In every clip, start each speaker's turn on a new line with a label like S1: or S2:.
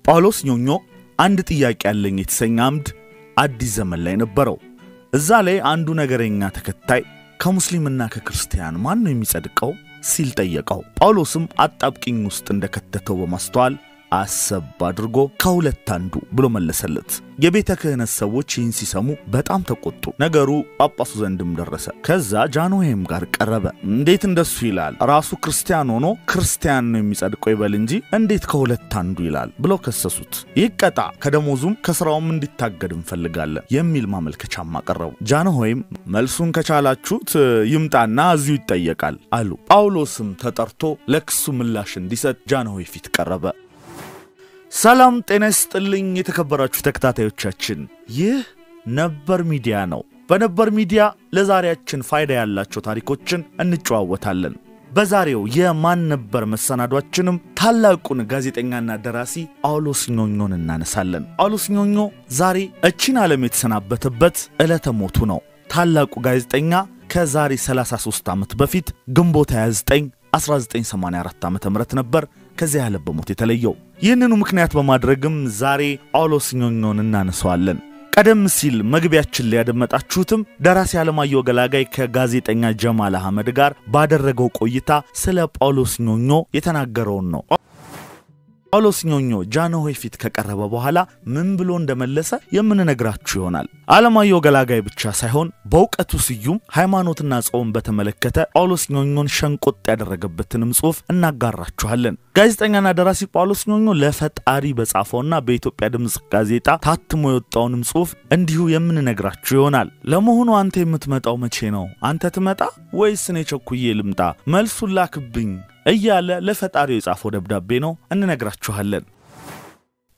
S1: ጳውሎስ ኞኞ አንድ ጥያቄ ያለኝ የተሰኘ አምድ አዲስ ዘመን ላይ ነበረው። እዛ ላይ አንዱ ነገረኛ ተከታይ ከሙስሊምና ከክርስቲያን ማን ነው የሚጸድቀው ሲል ጠየቀው። ጳውሎስም አጣብቂኝ ውስጥ እንደከተተው በማስተዋል አሰብ አድርጎ ከሁለት አንዱ ብሎ መለሰለት። የቤተ ክህነት ሰዎች ይህን ሲሰሙ በጣም ተቆጡ። ነገሩ ጳጳሱ ዘንድም ደረሰ። ከዛ ጃንሆይም ጋር ቀረበ። እንዴት እንደሱ ይላል? ራሱ ክርስቲያን ሆኖ ክርስቲያን ነው የሚጸድቀው ይበል እንጂ እንዴት ከሁለት አንዱ ይላል ብለው ከሰሱት። ይቀጣ፣ ከደሞዙም ከስራውም እንዲታገድ እንፈልጋለን የሚል ማመልከቻም አቀረቡ። ጃንሆይም መልሱን ከቻላችሁት ይምጣና እዚሁ ይጠየቃል አሉ። ጳውሎስም ተጠርቶ ለክሱ ምላሽ እንዲሰጥ ጃንሆይ ፊት ቀረበ። ሰላም ጤና ይስጥልኝ የተከበራችሁ ተከታታዮቻችን፣ ይህ ነበር ሚዲያ ነው። በነበር ሚዲያ ለዛሬያችን ፋይዳ ያላቸው ታሪኮችን እንጨዋወታለን። በዛሬው የማን ነበር መሰናዷችንም ታላቁን ጋዜጠኛና ደራሲ ጳውሎስ ኞኞን እናነሳለን። ጳውሎስ ኞኞ ዛሬ እቺን ዓለም የተሰናበተበት ዕለተ ሞቱ ነው። ታላቁ ጋዜጠኛ ከዛሬ 33 ዓመት በፊት ግንቦት 29 1984 ዓመተ ምህረት ነበር ከዚህ ዓለም በሞት የተለየው። ይህንኑ ምክንያት በማድረግም ዛሬ ጳውሎስ ኞኞን እናነሳዋለን። ቀደም ሲል መግቢያችን ላይ ያደመጣችሁትም ደራሲ አለማየሁ ገላጋይ ከጋዜጠኛ ጀማል አህመድ ጋር ባደረገው ቆይታ ስለ ጳውሎስ ኞኞ የተናገረውን ነው። ጳውሎስ ኞኞ ጃንሆይ ፊት ከቀረበ በኋላ ምን ብሎ እንደመለሰ የምንነግራችሁ ይሆናል። አለማየሁ ገላጋይ ብቻ ሳይሆን በእውቀቱ ስዩም ሃይማኖትና ጾም በተመለከተ ጳውሎስ ኞኞን ሸንቆጥ ያደረገበትንም ጽሑፍ እናጋራችኋለን። ጋዜጠኛና ደራሲ ጳውሎስ ኞኞ ለፈጣሪ በጻፈውና በኢትዮጵያ ድምጽ ጋዜጣ ታትሞ የወጣውንም ጽሑፍ እንዲሁ የምንነግራችሁ ይሆናል። ለመሆኑ አንተ የምትመጣው መቼ ነው? አንተ ትመጣ ወይስ እኔ ቸኩዬ ልምጣ? መልሱን ላክብኝ እያለ ለፈጣሪው የጻፈው ደብዳቤ ነው እንነግራችኋለን።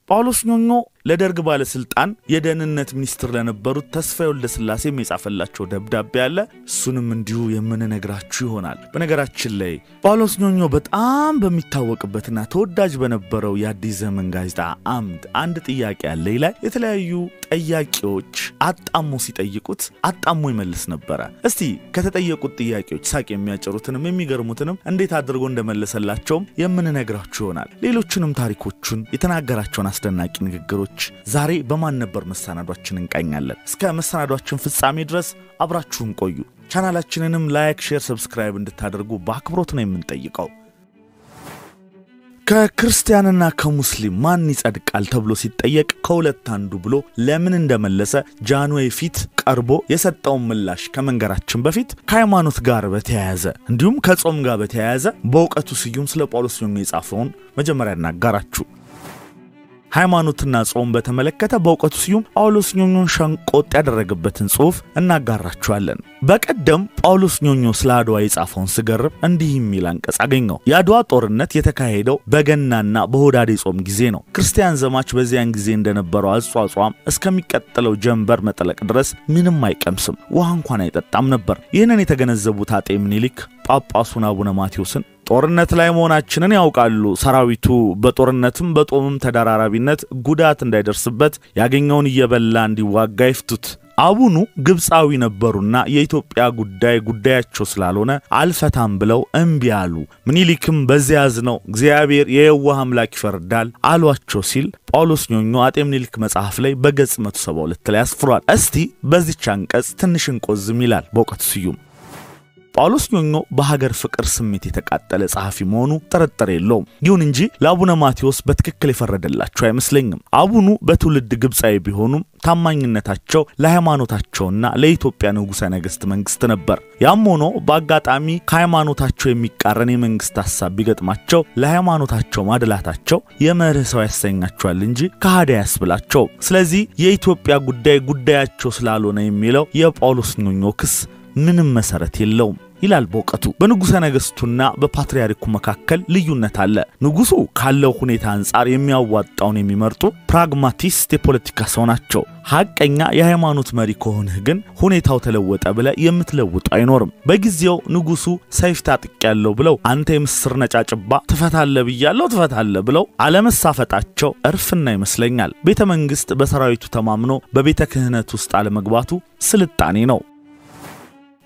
S1: ጳውሎስ ኞኞ ለደርግ ባለስልጣን የደህንነት ሚኒስትር ለነበሩት ተስፋዬ ወልደስላሴ የጻፈላቸው ደብዳቤ አለ። እሱንም እንዲሁ የምንነግራችሁ ይሆናል። በነገራችን ላይ ጳውሎስ ኞኞ በጣም በሚታወቅበትና ተወዳጅ በነበረው የአዲስ ዘመን ጋዜጣ አምድ አንድ ጥያቄ አለ ይላል። የተለያዩ ጥያቄዎች አጣሞ ሲጠይቁት አጣሞ ይመልስ ነበር። እስቲ ከተጠየቁት ጥያቄዎች ሳቅ የሚያጭሩትንም የሚገርሙትንም እንዴት አድርጎ እንደመለሰላቸውም የምንነግራችሁ ይሆናል። ሌሎችንም ታሪኮቹን የተናገራቸውን አስደናቂ ንግግሮች ዛሬ በማን ነበር መሰናዷችን እንቃኛለን። እስከ መሰናዷችን ፍጻሜ ድረስ አብራችሁን ቆዩ። ቻናላችንንም ላይክ፣ ሼር፣ ሰብስክራይብ እንድታደርጉ በአክብሮት ነው የምንጠይቀው። ከክርስቲያንና ከሙስሊም ማን ይጸድቃል ተብሎ ሲጠየቅ ከሁለት አንዱ ብሎ ለምን እንደመለሰ ጃንሆይ ፊት ቀርቦ የሰጠው ምላሽ ከመንገራችን በፊት ከሃይማኖት ጋር በተያያዘ እንዲሁም ከጾም ጋር በተያያዘ በእውቀቱ ስዩም ስለ ጳውሎስ ኞኞ የጻፈውን መጀመሪያ እናጋራችሁ። ሃይማኖትና ጾም በተመለከተ በእውቀቱ ስዩም ጳውሎስ ኞኞን ሸንቆጥ ያደረገበትን ጽሑፍ እናጋራችኋለን። በቀደም ጳውሎስ ኞኞ ስለ አድዋ የጻፈውን ስገርብ እንዲህ የሚል አንቀጽ አገኘው። የአድዋ ጦርነት የተካሄደው በገናና በሆዳዴ ጾም ጊዜ ነው። ክርስቲያን ዘማች በዚያን ጊዜ እንደነበረው አጽዋጽዋም እስከሚቀጥለው ጀንበር መጠለቅ ድረስ ምንም አይቀምስም፣ ውሃ እንኳን አይጠጣም ነበር። ይህንን የተገነዘቡት አጤ ምኒልክ ጳጳሱን አቡነ ማቴዎስን ጦርነት ላይ መሆናችንን ያውቃሉ፣ ሰራዊቱ በጦርነትም በጦምም ተደራራቢነት ጉዳት እንዳይደርስበት ያገኘውን እየበላ እንዲዋጋ ይፍቱት። አቡኑ ግብጻዊ ነበሩና የኢትዮጵያ ጉዳያቸው ስላልሆነ አልፈታም ብለው እምቢ አሉ። ምኒልክም በዚያዝ ነው እግዚአብሔር የየዋህ አምላክ ይፈርዳል አሏቸው ሲል ጳውሎስ ኞኞ አጤ ምኒልክ መጽሐፍ ላይ በገጽ 172 ላይ አስፍሯል። እስቲ በዚህች አንቀጽ ትንሽ እንቆዝም ይላል በእውቀቱ ስዩም። ጳውሎስ ኞኞ በሀገር ፍቅር ስሜት የተቃጠለ ጸሐፊ መሆኑ ጥርጥር የለውም። ይሁን እንጂ ለአቡነ ማቴዎስ በትክክል የፈረደላቸው አይመስለኝም። አቡኑ በትውልድ ግብጻዊ ቢሆኑም ታማኝነታቸው ለሃይማኖታቸውና ለኢትዮጵያ ንጉሠ ነገሥት መንግስት ነበር። ያም ሆኖ በአጋጣሚ ከሃይማኖታቸው የሚቃረን የመንግስት ሐሳብ ቢገጥማቸው ለሃይማኖታቸው ማድላታቸው የመርህ ሰው ያሰኛቸዋል እንጂ ከሃዲ ያስብላቸው። ስለዚህ የኢትዮጵያ ጉዳያቸው ስላልሆነ የሚለው የጳውሎስ ኞኞ ክስ ምንም መሰረት የለውም ይላል በእውቀቱ። በንጉሠ ነገሥቱና በፓትርያርኩ መካከል ልዩነት አለ። ንጉሱ ካለው ሁኔታ አንፃር የሚያዋጣውን የሚመርጡ ፕራግማቲስት የፖለቲካ ሰው ናቸው። ሐቀኛ የሃይማኖት መሪ ከሆንህ ግን ሁኔታው ተለወጠ ብለ የምትለውጡ አይኖርም። በጊዜው ንጉሱ ሰይፍ ታጥቂያለሁ ብለው አንተ የምስር ነጫጭባ ትፈታለህ ብያለሁ ትፈታለህ ብለው አለመሳፈጣቸው እርፍና ይመስለኛል። ቤተ መንግስት በሰራዊቱ ተማምኖ በቤተ ክህነት ውስጥ አለመግባቱ ስልጣኔ ነው።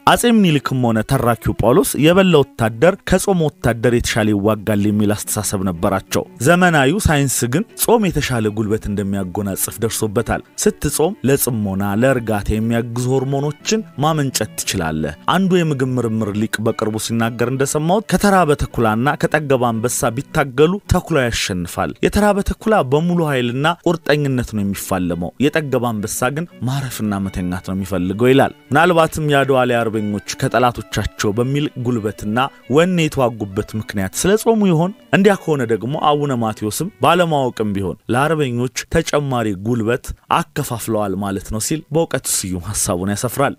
S1: አጼ ምኒልክም ሆነ ተራኪው ጳውሎስ የበላ ወታደር ከጾም ወታደር የተሻለ ይዋጋል የሚል አስተሳሰብ ነበራቸው። ዘመናዊው ሳይንስ ግን ጾም የተሻለ ጉልበት እንደሚያጎናጽፍ ደርሶበታል። ስትጾም ለጽሞና ለእርጋታ የሚያግዙ ሆርሞኖችን ማመንጨት ትችላለህ። አንዱ የምግብ ምርምር ሊቅ በቅርቡ ሲናገር እንደሰማሁት ከተራበ ተኩላና ከጠገበ አንበሳ ቢታገሉ ተኩላ ያሸንፋል። የተራበ ተኩላ በሙሉ ኃይልና ቁርጠኝነት ነው የሚፋለመው፣ የጠገበ አንበሳ ግን ማረፍና መተኛት ነው የሚፈልገው ይላል። ምናልባትም የአድዋ ላይ አርበኞች ከጠላቶቻቸው በሚል ጉልበትና ወኔ የተዋጉበት ምክንያት ስለጾሙ ይሆን? እንዲያ ከሆነ ደግሞ አቡነ ማቴዎስም ባለማወቅም ቢሆን ለአርበኞች ተጨማሪ ጉልበት አከፋፍለዋል ማለት ነው ሲል በእውቀቱ ስዩም ሐሳቡን ያሰፍራል።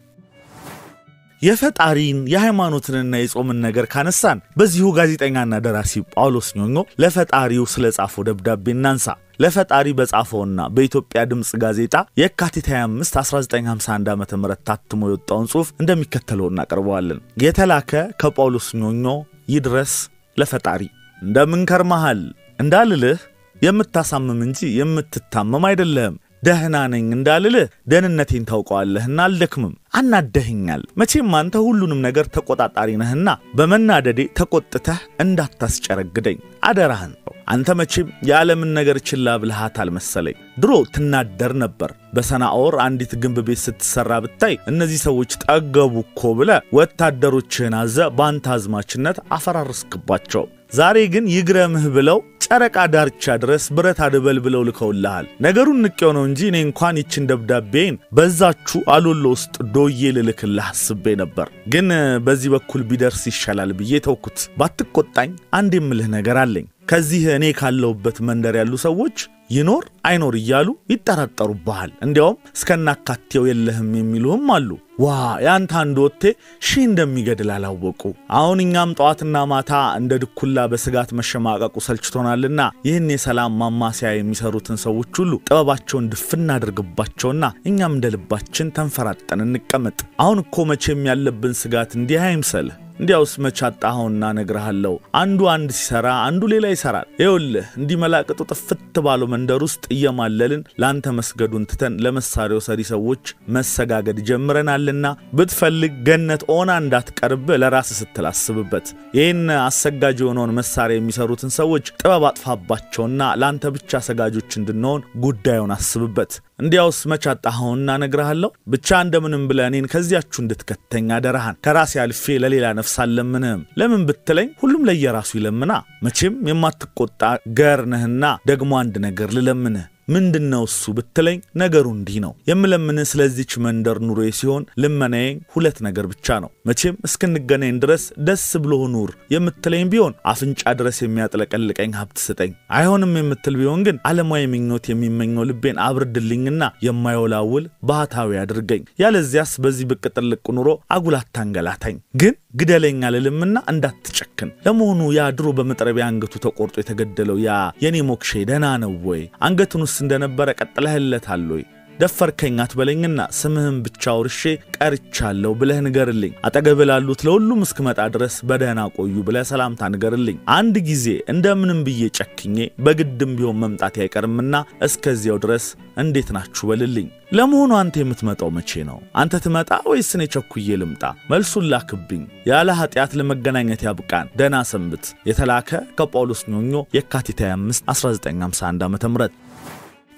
S1: የፈጣሪን የሃይማኖትንና የጾምን ነገር ካነሳን በዚሁ ጋዜጠኛና ደራሲ ጳውሎስ ኞኞ ለፈጣሪው ስለጻፈው ደብዳቤ እናንሳ። ለፈጣሪ በጻፈውና በኢትዮጵያ ድምጽ ጋዜጣ የካቲት 25 1951 ዓ.ም ታትሞ የወጣውን ጽሑፍ እንደሚከተለው እናቀርበዋለን። የተላከ ከጳውሎስ ኞኞ ይድረስ ለፈጣሪ። እንደምን ከርመሃል እንዳልልህ የምታሳምም እንጂ የምትታመም አይደለም። ደህና ነኝ እንዳልልህ ደህንነቴን ታውቀዋለህና አልደክምም። አናደህኛል። መቼም አንተ ሁሉንም ነገር ተቆጣጣሪ ነህና በመናደዴ ተቆጥተህ እንዳታስጨረግደኝ አደራህን። አንተ መቼም የዓለምን ነገር ችላ ብለሃታል መሰለኝ። ድሮ ትናደር ነበር። በሰናኦር አንዲት ግንብ ቤት ስትሰራ ብታይ እነዚህ ሰዎች ጠገቡ እኮ ብለህ ወታደሮችህን አዘህ በአንተ አዝማችነት አፈራርስክባቸው። ዛሬ ግን ይግረምህ ብለው ጨረቃ ዳርቻ ድረስ ብረት አድበል ብለው ልከውልሃል። ነገሩን ንቄው ነው እንጂ እኔ እንኳን ይችን ደብዳቤን በዛችሁ አሎሎ ውስጥ ዶዬ ልልክልህ አስቤ ነበር። ግን በዚህ በኩል ቢደርስ ይሻላል ብዬ ተውኩት። ባትቆጣኝ አንድ የምልህ ነገር አለኝ። ከዚህ እኔ ካለውበት መንደር ያሉ ሰዎች ይኖር አይኖር እያሉ ይጠራጠሩብሃል። እንዲያውም እስከናካቴው የለህም የሚሉም አሉ። ዋ ያንተ አንድ ወቴ ሺ እንደሚገድል አላወቁ። አሁን እኛም ጧትና ማታ እንደ ድኩላ በስጋት መሸማቀቁ ሰልችቶናልና ይህን የሰላም ማማሲያ የሚሰሩትን ሰዎች ሁሉ ጥበባቸውን ድፍና አድርግባቸውና እኛም እንደልባችን ተንፈራጠን እንቀመጥ። አሁን እኮ መቼም ያለብን ስጋት እንዲህ አይምሰልህ። እንዲያውስ መቻጣውና ነግርሃለሁ። አንዱ አንድ ሲሰራ አንዱ ሌላ ይሰራል። ይኸውልህ እንዲመላቀጡ ጥፍት ባለው መንደር ውስጥ እየማለልን ላንተ መስገዱን ትተን ለመሳሪያው ሰሪ ሰዎች መሰጋገድ ጀምረናልና ብትፈልግ ገነት ኦና እንዳትቀርብ ለራስ ስትላስብበት። ይህን አሰጋጅ የሆነውን መሳሪያ የሚሰሩትን ሰዎች ጥበብ አጥፋባቸውና ላንተ ብቻ ሰጋጆች እንድንሆን ጉዳዩን አስብበት። እንዲያውስ መቻጣውና ነግርሃለሁ። ብቻ እንደምንም ብለህ እኔን ከዚያችሁ እንድትከተኝ አደራህን። ከራሴ አልፌ ለሌላ ነፍስ አለምንም። ለምን ብትለኝ ሁሉም ለየራሱ ይለምና። መቼም የማትቆጣ ገር ነህና ደግሞ አንድ ነገር ልለምንህ። ምንድነው እሱ ብትለኝ ነገሩ እንዲህ ነው። የምለምንህ ስለዚህች መንደር ኑሮዬ ሲሆን ልመናዬ ሁለት ነገር ብቻ ነው። መቼም እስክንገናኝ ድረስ ደስ ብሎ ኑር የምትለኝ ቢሆን አፍንጫ ድረስ የሚያጥለቀልቀኝ ሀብት ስጠኝ። አይሆንም የምትል ቢሆን ግን ዓለማዊ ምኞት የሚመኘው ልቤን አብርድልኝና የማይወላውል ባህታዊ አድርገኝ። ያለዚያስ በዚህ ብቅ ጥልቅ ኑሮ አጉላት ታንገላታኝ። ግን ግደለኛ ለልምና እንዳትጨክን። ለመሆኑ ያ ድሮ በመጥረቢያ አንገቱ ተቆርጦ የተገደለው ያ የኔ ሞክሼ ደህና ነው ወይ? አንገቱንስ እንደነበረ ቀጥለህለታል ወይ? ደፈርከኝ አትበለኝና ስምህን ብቻ ወርሼ ቀርቻለሁ ብለህ ንገርልኝ። አጠገብ ላሉት ለሁሉም እስክመጣ ድረስ በደህና ቆዩ ብለህ ሰላምታ ንገርልኝ። አንድ ጊዜ እንደምንም ብዬ ጨክኜ በግድም ቢሆን መምጣት አይቀርምና እስከዚያው ድረስ እንዴት ናችሁ በልልኝ። ለመሆኑ አንተ የምትመጣው መቼ ነው? አንተ ትመጣ ወይስ እኔ ቸኩዬ ልምጣ? መልሱን ላክብኝ። ያለ ኃጢአት ለመገናኘት ያብቃን። ደህና ሰንብት። የተላከ ከጳውሎስ ኞኞ የካቲት 25 1951 ዓ.ም።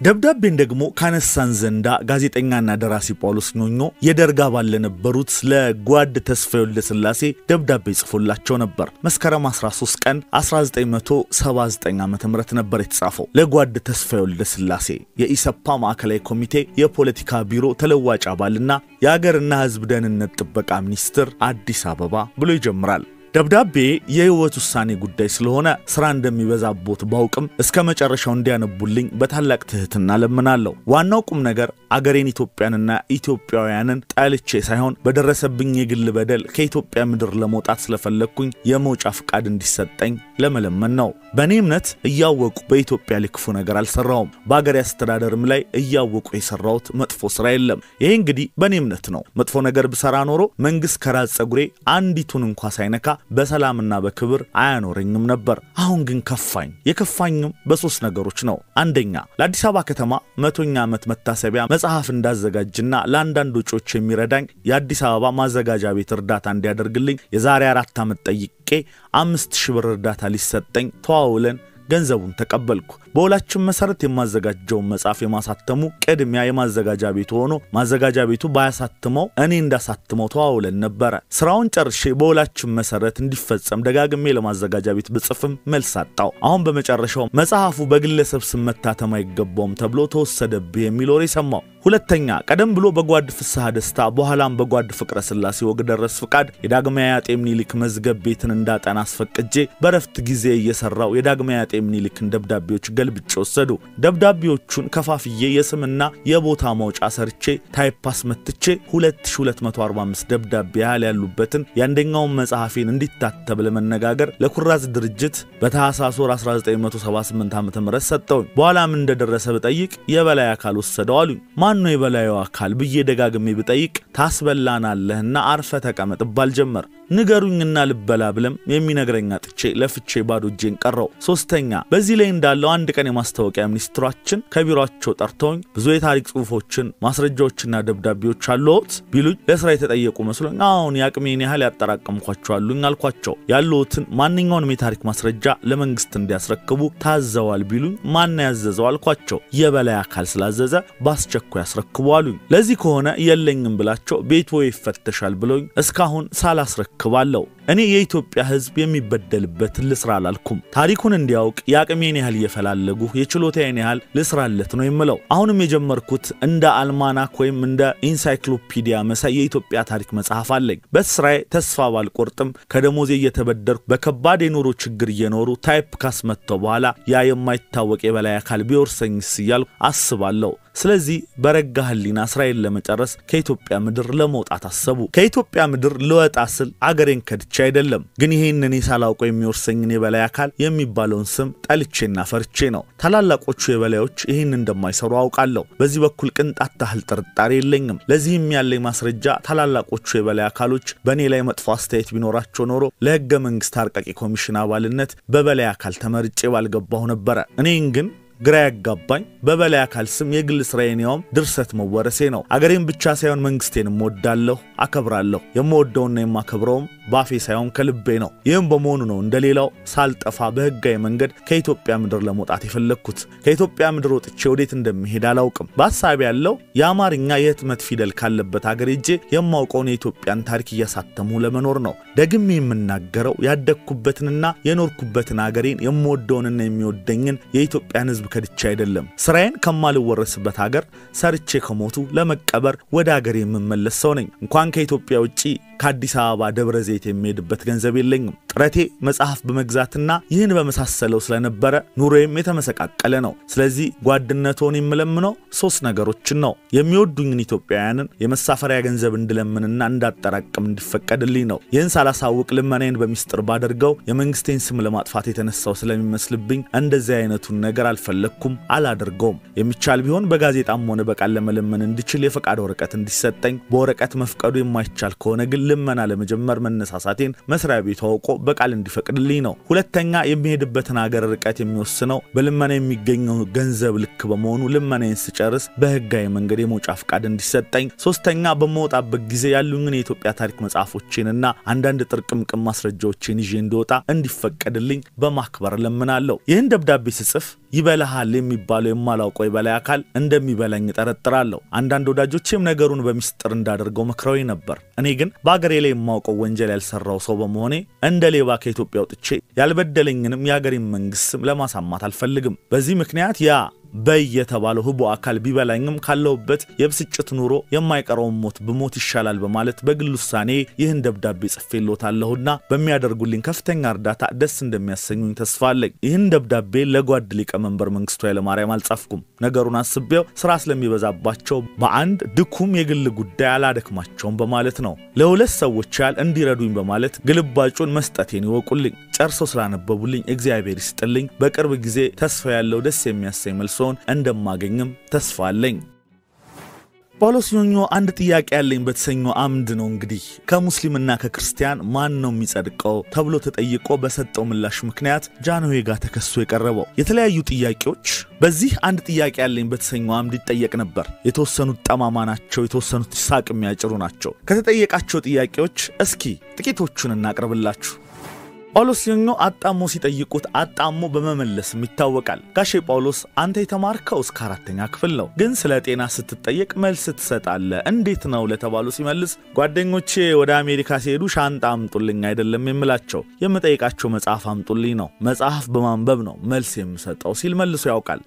S1: ደብዳቤን ደግሞ ካነሳን ዘንዳ ጋዜጠኛና ደራሲ ጳውሎስ ኞኞ የደርግ አባል ለነበሩት ለጓድ ተስፋዬ ወልደስላሴ ደብዳቤ ጽፎላቸው ነበር። መስከረም 13 ቀን 1979 ዓ.ም ነበር የተጻፈው። ለጓድ ተስፋዬ ወልደስላሴ የኢሰፓ ማዕከላዊ ኮሚቴ የፖለቲካ ቢሮ ተለዋጭ አባልና የሀገርና ሕዝብ ደህንነት ጥበቃ ሚኒስትር አዲስ አበባ ብሎ ይጀምራል። ደብዳቤ የህይወት ውሳኔ ጉዳይ ስለሆነ ስራ እንደሚበዛቦት ባውቅም እስከ መጨረሻው እንዲያነቡልኝ በታላቅ ትህትና ለምናለሁ። ዋናው ቁም ነገር አገሬን ኢትዮጵያንና ኢትዮጵያውያንን ጣልቼ ሳይሆን በደረሰብኝ የግል በደል ከኢትዮጵያ ምድር ለመውጣት ስለፈለኩኝ የመውጫ ፍቃድ እንዲሰጠኝ ለመለመን ነው። በእኔ እምነት እያወቁ በኢትዮጵያ ልክፉ ነገር አልሰራውም። በአገሬ አስተዳደርም ላይ እያወቁ የሰራውት መጥፎ ስራ የለም። ይሄ እንግዲህ በእኔ እምነት ነው። መጥፎ ነገር ብሰራ ኖሮ መንግስት ከራስ ጸጉሬ አንዲቱን እንኳን ሳይነካ በሰላምና በክብር አያኖረኝም ነበር። አሁን ግን ከፋኝ። የከፋኝም በሶስት ነገሮች ነው። አንደኛ ለአዲስ አበባ ከተማ 100ኛ ዓመት መታሰቢያ መጽሐፍ እንዳዘጋጅና ለአንዳንድ ወጪዎች የሚረዳኝ የአዲስ አበባ ማዘጋጃ ቤት እርዳታ እንዲያደርግልኝ የዛሬ 4 ዓመት ጠይቄ 5000 ብር እርዳታ ሊሰጠኝ ተዋውለን ገንዘቡን ተቀበልኩ። በውላችን መሰረት የማዘጋጀው መጽሐፍ የማሳተሙ ቅድሚያ የማዘጋጃ ቤቱ ሆኖ ማዘጋጃ ቤቱ ባያሳትመው እኔ እንዳሳትመው ተዋውለን ነበር። ስራውን ጨርሼ በውላችን መሰረት እንዲፈጸም ደጋግሜ ለማዘጋጃ ቤት ብጽፍም መልስ አጣው። አሁን በመጨረሻው መጽሐፉ በግለሰብ ስም መታተም አይገባውም ተብሎ ተወሰደብኝ የሚል ወሬ ሰማው። ሁለተኛ ቀደም ብሎ በጓድ ፍስሐ ደስታ በኋላም በጓድ ፍቅረ ስላሴ ወግደረስ ፍቃድ የዳግማዊ አጤ ምኒልክ መዝገብ ቤትን እንዳጠና አስፈቅጄ በረፍት ጊዜ እየሰራው የዳግማዊ አጤ ምኒልክን ደብዳቤዎች ገልብጬ ወሰዱ። ደብዳቤዎቹን ከፋፍዬ የስምና የቦታ ማውጫ ሰርቼ ታይፕ አስመትቼ 2245 ደብዳቤ ያሉበትን የአንደኛውን መጽሐፌን እንዲታተም ለመነጋገር ለኩራዝ ድርጅት በታህሳስ 1978 ዓ.ም ሰጠው። በኋላም እንደደረሰ በጠይቅ የበላይ አካል ወሰደው አሉኝ። ማን ነው የበላዩ አካል ብዬ ደጋግሜ በጠይቅ ታስበላናለህና አርፈ ተቀመጥ ባል ጀመር። ንገሩኝና ልበላ ብለም የሚነግረኛ ጥቼ ለፍቼ ባዶ እጄን ቀረው። ሶስተኛ በዚህ ላይ እንዳለው አንድ ቀን የማስታወቂያ ሚኒስትራችን ከቢሮአቸው ጠርተውኝ ብዙ የታሪክ ጽሁፎችን ማስረጃዎችና ደብዳቤዎች አሉት ቢሉኝ ለስራ የተጠየቁ መስሎኝ አሁን ያቅሜን ያህል ያጠራቀምኳቸው አሉኝ አልኳቸው። ያሉትን ማንኛውንም የታሪክ ማስረጃ ለመንግስት እንዲያስረክቡ ታዘዋል ቢሉኝ ማን ያዘዘው አልኳቸው። የበላይ አካል ስላዘዘ ባስቸኳይ ያስረክቡ አሉኝ። ለዚህ ከሆነ የለኝም ብላቸው ቤቱ ይፈተሻል ብሎኝ እስካሁን ሳላስረክባለሁ። እኔ የኢትዮጵያ ህዝብ የሚበደልበት ልስራ አላልኩም። ታሪኩን እንዲያውቅ ያቅሜን ያህል የፈላለጉ የችሎታዬን ያህል ልስራለት ነው የምለው። አሁንም የጀመርኩት እንደ አልማናክ ወይም እንደ ኢንሳይክሎፒዲያ መሳይ የኢትዮጵያ ታሪክ መጽሐፍ አለኝ። በስራዬ ተስፋ ባልቆርጥም ከደሞዜ እየተበደርኩ በከባድ የኑሮ ችግር እየኖሩ ታይፕ ካስመተው በኋላ ያ የማይታወቅ የበላይ አካል ቢወርሰኝስ እያልኩ አስባለሁ። ስለዚህ በረጋ ህሊና እስራኤል ለመጨረስ ከኢትዮጵያ ምድር ለመውጣት አሰቡ። ከኢትዮጵያ ምድር ልወጣ ስል አገሬን ከድቼ አይደለም፣ ግን ይሄንን ሳላውቀው የሚወርሰኝን የበላይ አካል የሚባለውን ስም ጠልቼና ፈርቼ ነው። ታላላቆቹ የበላዮች ይሄን እንደማይሰሩ አውቃለሁ። በዚህ በኩል ቅንጣት ታህል ጥርጣሬ የለኝም። ለዚህም ያለኝ ማስረጃ ታላላቆቹ የበላይ አካሎች በኔ ላይ መጥፎ አስተያየት ቢኖራቸው ኖሮ ለህገ መንግስት አርቃቂ ኮሚሽን አባልነት በበላይ አካል ተመርጬ ባልገባው ነበር። እኔን ግን ግራ ያጋባኝ በበላይ አካል ስም የግል ስራዬንም ድርሰት መወረሴ ነው። አገሬን ብቻ ሳይሆን መንግስቴንም ወዳለሁ አከብራለሁ። የምወደውና የማከብረውም ባፌ ሳይሆን ከልቤ ነው። ይህም በመሆኑ ነው እንደሌላው ሳልጠፋ በህጋዊ መንገድ ከኢትዮጵያ ምድር ለመውጣት የፈለኩት። ከኢትዮጵያ ምድር ወጥቼ ወዴት እንደምሄድ አላውቅም። በሐሳቤ ያለው የአማርኛ የህትመት ፊደል ካለበት አገር ሄጄ የማውቀውን የኢትዮጵያን ታሪክ እያሳተሙ ለመኖር ነው። ደግሜ የምናገረው ያደግኩበትንና የኖርኩበትን አገሬን የምወደውንና የሚወደኝን የኢትዮጵያን ህዝብ ከድቼ አይደለም። ስራዬን ከማልወረስበት ሀገር ሰርቼ ከሞቱ ለመቀበር ወደ ሀገሬ የምመለስ ሰው ነኝ። እንኳን ከኢትዮጵያ ውጪ ከአዲስ አበባ ደብረ ዘይት የሚሄድበት ገንዘብ የለኝም። ጥረቴ መጽሐፍ በመግዛትና ይህን በመሳሰለው ስለነበረ ኑሮዬም የተመሰቃቀለ ነው። ስለዚህ ጓድነቶን የምለምነው 3 ነገሮችን ነው። የሚወዱኝን ኢትዮጵያውያንን የመሳፈሪያ ገንዘብ እንድለምንና እንዳጠራቅም እንዲፈቀድልኝ ነው። ይህን ሳላሳውቅ ልመናዬን በሚስጥር ባደርገው የመንግስቴን ስም ለማጥፋት የተነሳው ስለሚመስልብኝ እንደዚህ አይነቱን ነገር አልፈለኩም፣ አላደርገውም። የሚቻል ቢሆን በጋዜጣም ሆነ በቃል ለመለመን እንድችል የፈቃድ ወረቀት እንዲሰጠኝ፣ በወረቀት መፍቀዱ የማይቻል ከሆነ ግን ልመና ለመጀመር መነሳሳቴን መስሪያ ቤቱ አውቆ በቃል እንዲፈቅድልኝ ነው። ሁለተኛ የሚሄድበትን ሀገር ርቀት የሚወስነው በልመና የሚገኘው ገንዘብ ልክ በመሆኑ ልመናዬን ስጨርስ በህጋዊ መንገድ የመውጫ ፍቃድ እንዲሰጠኝ። ሶስተኛ በመውጣበት ጊዜ ያሉኝን የኢትዮጵያ ታሪክ መጽሐፎችንና አንዳንድ ጥርቅምቅም ማስረጃዎችን ይዤ እንድወጣ እንዲፈቀድልኝ በማክበር ለምናለሁ። ይህን ደብዳቤ ስጽፍ ይበላሃል የሚባለው የማላውቀው የበላይ አካል እንደሚበላኝ ተጠረጥራለሁ። አንዳንድ ወዳጆቼም ነገሩን በሚስጥር እንዳደርገው መክረውኝ ነበር። እኔ ግን በአገሬ ላይ የማውቀው ወንጀል ያልሰራው ሰው በመሆኔ እንደ ሌባ ከኢትዮጵያ ወጥቼ ያልበደለኝንም የአገሬን መንግስት ለማሳማት አልፈልግም። በዚህ ምክንያት ያ በየተባለው ህቦ አካል ቢበላኝም ካለውበት የብስጭት ኑሮ የማይቀረው ሞት በሞት ይሻላል በማለት በግል ውሳኔ ይህን ደብዳቤ ጽፌሎታለሁና በሚያደርጉልኝ ከፍተኛ እርዳታ ደስ እንደሚያሰኙኝ ተስፋ አለኝ። ይህን ደብዳቤ ለጓድ ሊቀመንበር መንግስቱ ኃይለማርያም አልጻፍኩም። ነገሩን አስቤው ስራ ስለሚበዛባቸው በአንድ ድኩም የግል ጉዳይ አላደክማቸውም በማለት ነው። ለሁለት ሰዎች ያል እንዲረዱኝ በማለት ግልባጩን መስጠቴን ይወቁልኝ። ጨርሶ ስላነበቡልኝ እግዚአብሔር ይስጥልኝ። በቅርብ ጊዜ ተስፋ ያለው ደስ የሚያሰኝ መልሶን እንደማገኝም ተስፋ አለኝ። ጳውሎስ ኞኞ አንድ ጥያቄ ያለኝ በተሰኘው አምድ ነው እንግዲህ ከሙስሊምና ከክርስቲያን ማን ነው የሚጸድቀው ተብሎ ተጠይቆ በሰጠው ምላሽ ምክንያት ጃንሆይ ጋር ተከሶ የቀረበው የተለያዩ ጥያቄዎች በዚህ አንድ ጥያቄ ያለኝ በተሰኘው አምድ ይጠየቅ ነበር። የተወሰኑት ጠማማ ናቸው፣ የተወሰኑት ሳቅ የሚያጭሩ ናቸው። ከተጠየቃቸው ጥያቄዎች እስኪ ጥቂቶቹን እናቀርብላችሁ። ጳውሎስ ኞኞ አጣሞ ሲጠይቁት አጣሞ በመመለስም ይታወቃል። ጋሼ ጳውሎስ አንተ የተማርከው እስከ 4ኛ ክፍል ነው፣ ግን ስለ ጤና ስትጠየቅ መልስ ትሰጣለህ እንዴት ነው ለተባሉ ሲመልስ ጓደኞቼ ወደ አሜሪካ ሲሄዱ ሻንጣ አምጡልኝ አይደለም የምላቸው፣ የምጠይቃቸው መጽሐፍ አምጡልኝ ነው፣ መጽሐፍ በማንበብ ነው መልስ የምሰጠው ሲል መልሶ ያውቃል።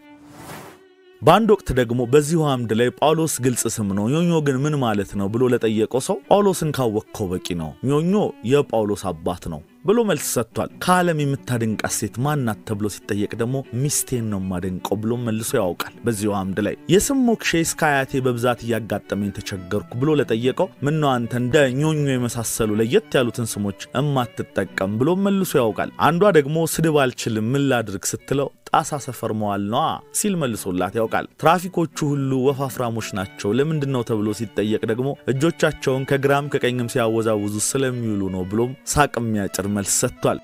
S1: በአንድ ወቅት ደግሞ በዚሁ አምድ ላይ ጳውሎስ ግልጽ ስም ነው ኞኞ ግን ምን ማለት ነው ብሎ ለጠየቀው ሰው ጳውሎስን ካወቅከው በቂ ነው፣ ኞኞ የጳውሎስ አባት ነው ብሎ መልስ ሰጥቷል። ከዓለም የምታደንቃት ሴት ማናት ተብሎ ሲጠየቅ ደግሞ ሚስቴን ነው ማደንቀው ብሎ መልሶ ያውቃል። በዚሁ አምድ ላይ የስም ሞክሼ እስከ አያቴ በብዛት እያጋጠመኝ ተቸገርኩ ብሎ ለጠየቀው ምን ነው አንተ እንደ ኞኞ የመሳሰሉ ለየት ያሉትን ስሞች እማትጠቀም ብሎ መልሶ ያውቃል። አንዷ ደግሞ ስድብ አልችልም ምን ላድርግ ስትለው ጣሳ ሰፈር መዋል ነው ሲል መልሶላት ያውቃል። ትራፊኮቹ ሁሉ ወፋፍራሞች ናቸው ለምንድነው ተብሎ ሲጠየቅ ደግሞ እጆቻቸውን ከግራም ከቀኝም ሲያወዛውዙ ስለሚውሉ ነው ብሎም ሳቅም ያጭር መልስ ሰጥቷል።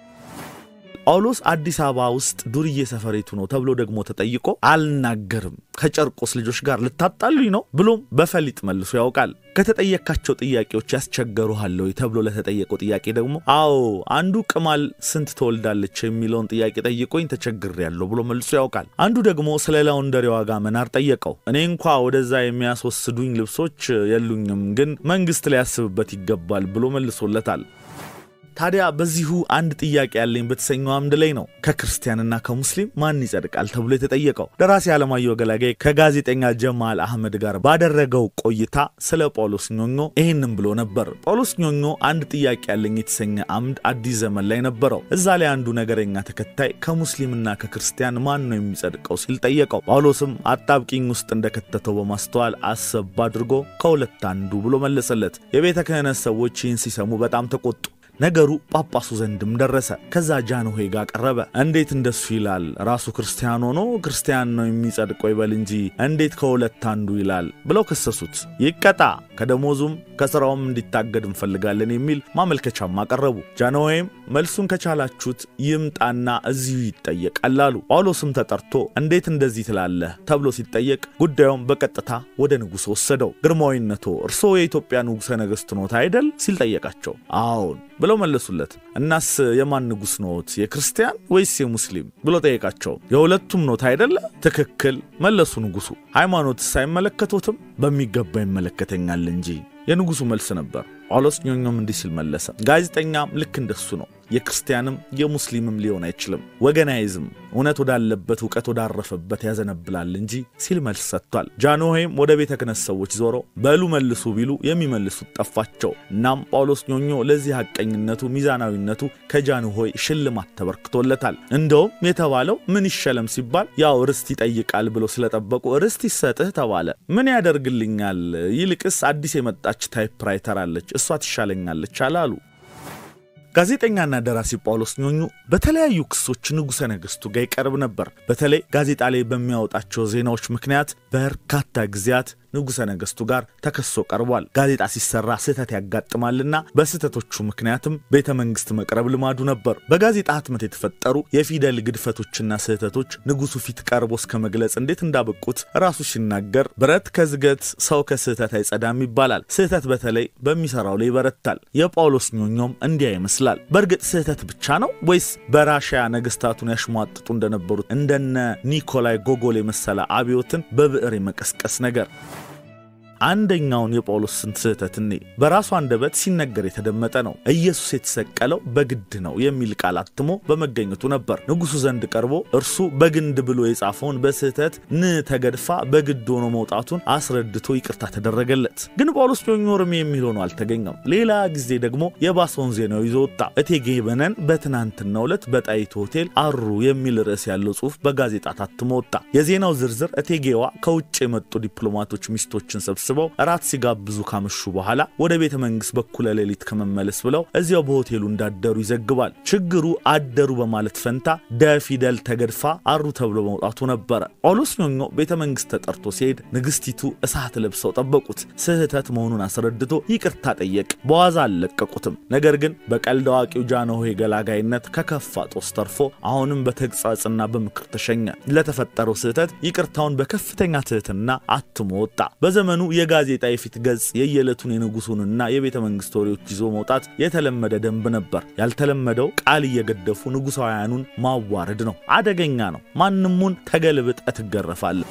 S1: ጳውሎስ አዲስ አበባ ውስጥ ዱርዬ ሰፈሪቱ ነው ተብሎ ደግሞ ተጠይቆ አልናገርም ከጨርቆስ ልጆች ጋር ልታጣሉኝ ነው ብሎም በፈሊጥ መልሶ ያውቃል። ከተጠየቃቸው ጥያቄዎች ያስቸገሩሃል ወይ ተብሎ ለተጠየቀው ጥያቄ ደግሞ አዎ አንዱ ቅማል ስንት ተወልዳለች የሚለውን ጥያቄ ጠይቆኝ ተቸግሬያለሁ ብሎ መልሶ ያውቃል። አንዱ ደግሞ ስለ ላውንደሪ ዋጋ መናር ጠየቀው። እኔ እንኳን ወደዛ የሚያስወስዱኝ ልብሶች የሉኝም ግን መንግስት ሊያስብበት ይገባል ብሎ መልሶለታል። ታዲያ በዚሁ አንድ ጥያቄ ያለኝ በተሰኘው አምድ ላይ ነው ከክርስቲያንና ከሙስሊም ማን ይጸድቃል ተብሎ የተጠየቀው። ደራሲ አለማየሁ ገላጋይ ከጋዜጠኛ ጀማል አህመድ ጋር ባደረገው ቆይታ ስለ ጳውሎስ ኞኞ ይሄንን ብሎ ነበር። ጳውሎስ ኞኞ አንድ ጥያቄ ያለኝ የተሰኘ አምድ አዲስ ዘመን ላይ ነበረው። እዛ ላይ አንዱ ነገረኛ ተከታይ ከሙስሊምና ከክርስቲያን ማን ነው የሚጸድቀው ሲል ጠየቀው። ጳውሎስም አጣብቂኝ ውስጥ እንደከተተው በማስተዋል አሰብ አድርጎ ከሁለት አንዱ ብሎ መለሰለት። የቤተ ክህነት ሰዎች ይህን ሲሰሙ በጣም ተቆጡ። ነገሩ ጳጳሱ ዘንድም ደረሰ። ከዛ ጃንሆይ ጋር ቀረበ። እንዴት እንደሱ ይላል? ራሱ ክርስቲያን ሆኖ ክርስቲያን ነው የሚጸድቀው ይበል እንጂ እንዴት ከሁለት አንዱ ይላል ብለው ከሰሱት። ይቀጣ ከደሞዙም ከስራውም እንዲታገድ እንፈልጋለን የሚል ማመልከቻም አቀረቡ። ጃንሆይም መልሱን ከቻላችሁት ይምጣና እዚሁ ይጠየቃል አሉ። ጳውሎስም ተጠርቶ እንዴት እንደዚህ ትላለህ ተብሎ ሲጠየቅ ጉዳዩን በቀጥታ ወደ ንጉሥ ወሰደው። ግርማዊነቶ እርሶ የኢትዮጵያ ንጉሠ ነገሥት ኖት አይደል ሲል ጠየቃቸው። አዎን ብለው መለሱለት። እናስ የማን ንጉሥ ኖት የክርስቲያን ወይስ የሙስሊም ብሎ ጠየቃቸው። የሁለቱም ኖት አይደል? ትክክል መለሱ ንጉሡ። ሃይማኖት ሳይመለከቶትም በሚገባ ይመለከተኛል እንጂ የንጉሡ መልስ ነበር። ጳውሎስ ኞኞም እንዲህ ሲል መለሰ። ጋዜጠኛም ልክ እንደሱ ነው። የክርስቲያንም የሙስሊምም ሊሆን አይችልም። ወገናይዝም እውነት ወዳለበት ዕውቀት ወዳረፈበት ያዘነብላል እንጂ ሲል መልስ ሰጥቷል። ጃንሆይም ወደ ቤተ ክህነት ሰዎች ዞሮ በሉ መልሱ ቢሉ የሚመልሱት ጠፋቸው። እናም ጳውሎስ ኞኞ ለዚህ ሐቀኝነቱ ሚዛናዊነቱ ከጃንሆይ ሽልማት ተበርክቶለታል። እንደውም የተባለው ምን ይሸለም ሲባል ያው ርስት ይጠይቃል ብሎ ስለጠበቁ ርስት ይሰጥህ ተባለ። ምን ያደርግልኛል ይልቅስ አዲስ የመጣች ታይፕራይተር አለች እሷ ትሻለኛለች አላሉ። ጋዜጠኛና ደራሲ ጳውሎስ ኞኞ በተለያዩ ክሶች ንጉሠ ነገሥቱ ጋር ይቀርብ ነበር። በተለይ ጋዜጣ ላይ በሚያወጣቸው ዜናዎች ምክንያት በርካታ ጊዜያት ንጉሠ ነገሥቱ ጋር ተከሶ ቀርቧል። ጋዜጣ ሲሰራ ስህተት ያጋጥማልና በስህተቶቹ ምክንያትም ቤተ መንግስት መቅረብ ልማዱ ነበር። በጋዜጣ ህትመት የተፈጠሩ የፊደል ግድፈቶችና ስህተቶች ንጉሡ ፊት ቀርቦ እስከ መግለጽ እንዴት እንዳበቁት ራሱ ሲናገር ብረት ከዝገት ሰው ከስህተት አይጸዳም ይባላል። ስህተት በተለይ በሚሰራው ላይ ይበረታል። የጳውሎስ ኞኞም እንዲያ ይመስላል። በእርግጥ ስህተት ብቻ ነው ወይስ በራሺያ ነገስታቱን ያሽሟጥጡ እንደነበሩት እንደነ ኒኮላይ ጎጎል የመሰለ አብዮትን በብዕር የመቀስቀስ ነገር? አንደኛውን የጳውሎስን ስህተትኔ በራሱ አንደበት ሲነገር የተደመጠ ነው። ኢየሱስ የተሰቀለው በግድ ነው የሚል ቃል አትሞ በመገኘቱ ነበር። ንጉሡ ዘንድ ቀርቦ እርሱ በግንድ ብሎ የጻፈውን በስህተት ተገድፋ በግድ ሆኖ መውጣቱን አስረድቶ ይቅርታ ተደረገለት። ግን ጳውሎስ ኞኞርም የሚል ሆኖ አልተገኘም። ሌላ ጊዜ ደግሞ የባሰውን ዜናው ይዞ ወጣ። እቴጌ በነን በትናንትናው ዕለት በጣይቱ ሆቴል አሩ የሚል ርዕስ ያለው ጽሑፍ በጋዜጣ ታትሞ ወጣ። የዜናው ዝርዝር እቴጌዋ ከውጭ የመጡ ዲፕሎማቶች ሚስቶችን ሰብስበው አስበው እራት ሲጋብዙ ካመሹ በኋላ ወደ ቤተ መንግስት በኩለ ሌሊት ከመመለስ ብለው እዚያው በሆቴሉ እንዳደሩ ይዘግባል። ችግሩ አደሩ በማለት ፈንታ ፊደል ተገድፋ አሩ ተብሎ መውጣቱ ነበር። ጳውሎስ ኞኞ ቤተ መንግስት ተጠርቶ ሲሄድ ንግስቲቱ እሳት ለብሰው ጠበቁት። ስህተት መሆኑን አስረድቶ ይቅርታ ጠየቅ። በዋዛ አለቀቁትም። ነገር ግን በቀልድ አዋቂው ጃንሆይ ገላጋይነት ከከፋ ጦስ ተርፎ አሁንም በተግሳጽና በምክር ተሸኘ። ለተፈጠረው ስህተት ይቅርታውን በከፍተኛ ትህትና አትሞ ወጣ። በዘመኑ የጋዜጣ የፊት ገጽ የየለቱን የንጉሱንና የቤተ መንግስት ወሬዎች ይዞ መውጣት የተለመደ ደንብ ነበር። ያልተለመደው ቃል እየገደፉ ንጉሳውያኑን ማዋረድ ነው። አደገኛ ነው። ማንሙን ተገልብጠ ትገረፋለ።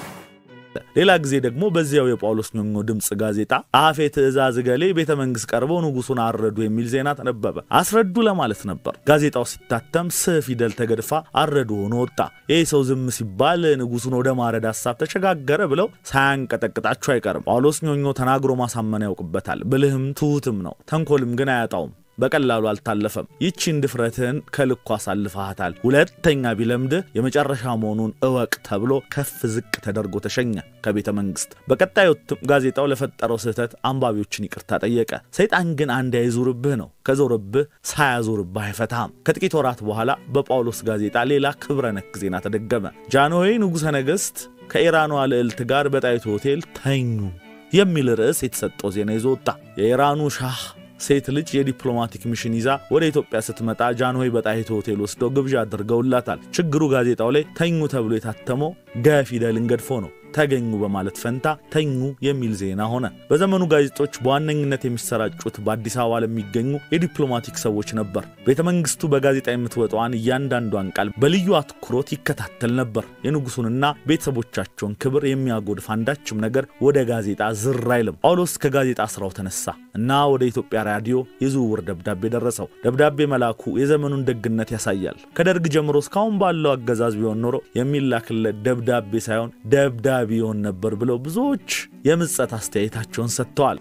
S1: ሌላ ጊዜ ደግሞ በዚያው የጳውሎስ ኞኞ ድምጽ ጋዜጣ አፌ ትእዛዝ ገሌ ቤተ መንግስት ቀርበው ንጉሱን አረዱ የሚል ዜና ተነበበ። አስረዱ ለማለት ነበር። ጋዜጣው ሲታተም ፊደል ተገድፋ አረዱ ሆኖ ወጣ። ይህ ሰው ዝም ሲባል ንጉሱን ወደ ማረድ ሐሳብ ተሸጋገረ ብለው ሳያንቀጠቅጣቸው አይቀርም። ጳውሎስ ኞኞ ተናግሮ ማሳመን ያውቅበታል። ብልህም ትሁትም ነው። ተንኮልም ግን አያጣውም። በቀላሉ አልታለፈም። ይቺን ድፍረትን ከልኩ አሳልፈሃታል። ሁለተኛ ቢለምድ የመጨረሻ መሆኑን እወቅ ተብሎ ከፍ ዝቅ ተደርጎ ተሸኘ ከቤተ መንግስት። በቀጣዩ ጋዜጣው ለፈጠረው ስህተት አንባቢዎችን ይቅርታ ጠየቀ። ሰይጣን ግን አንድ ያይዙርብህ ነው። ከዞርብህ ሳያዞርብህ አይፈታም። ከጥቂት ወራት በኋላ በጳውሎስ ጋዜጣ ሌላ ክብረ ነክ ዜና ተደገመ። ጃንሆይ ንጉሠ ነገሥት ከኢራኗ ልዕልት ጋር በጣይቱ ሆቴል ተኙ የሚል ርዕስ የተሰጠው ዜና ይዞ ወጣ። የኢራኑ ሻህ ሴት ልጅ የዲፕሎማቲክ ሚሽን ይዛ ወደ ኢትዮጵያ ስትመጣ ጃንሆይ በጣይቱ ሆቴል ወስደው ግብዣ አድርገውላታል። ችግሩ ጋዜጣው ላይ ተኙ ተብሎ የታተመው ፊደልን ገድፎ ነው። ተገኙ በማለት ፈንታ ተኙ የሚል ዜና ሆነ። በዘመኑ ጋዜጦች በዋነኝነት የሚሰራጩት በአዲስ አበባ ለሚገኙ የዲፕሎማቲክ ሰዎች ነበር። ቤተ መንግስቱ በጋዜጣ የምትወጣውን እያንዳንዷን ቃል በልዩ አትኩሮት ይከታተል ነበር። የንጉሱንና ቤተሰቦቻቸውን ክብር የሚያጎድፍ አንዳችም ነገር ወደ ጋዜጣ ዝር አይልም። ጳውሎስ ከጋዜጣ ስራው ተነሳ እና ወደ ኢትዮጵያ ራዲዮ የዝውውር ደብዳቤ ደረሰው። ደብዳቤ መላኩ የዘመኑን ደግነት ያሳያል። ከደርግ ጀምሮ እስካሁን ባለው አገዛዝ ቢሆን ኖሮ የሚላክለት ደብዳቤ ሳይሆን ቢሆን ነበር ብለው ብዙዎች የምጸት አስተያየታቸውን ሰጥተዋል።